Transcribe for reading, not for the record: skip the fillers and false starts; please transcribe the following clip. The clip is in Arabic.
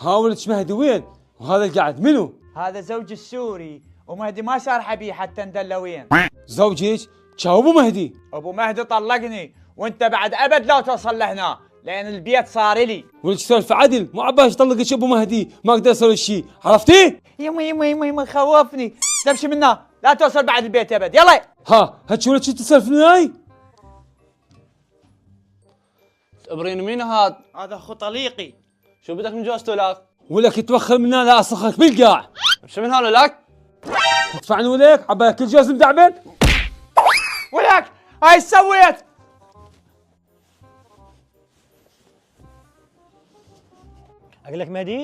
ها ولدش مهدي وين؟ وهذا اللي قاعد منو؟ هذا زوج السوري، ومهدي ما سارحه بيه حتى ندلوين. زوجك؟ شاو ابو مهدي؟ ابو مهدي طلقني، وانت بعد ابد لا توصل لهنا لان البيت صار لي. ولدك سولف عدل، مو عباش يطلقك ابو مهدي، ما اقدر اسوي شيء، عرفتي؟ يما خوفني. تمشي منا، لا توصل بعد البيت ابد. يلا ها هاتش ولدك تسولف وياي؟ ابرين مين هاد؟ هذا اخو طليقي. شو بدك من جوزته لك؟ ولك يتوخر منا لا اصرخك بالقاع. شو من هذا لك؟ تدفعني ولك عبالك كل جوز مدعبل؟ ولك هاي ايش سويت؟ اقول لك مهدي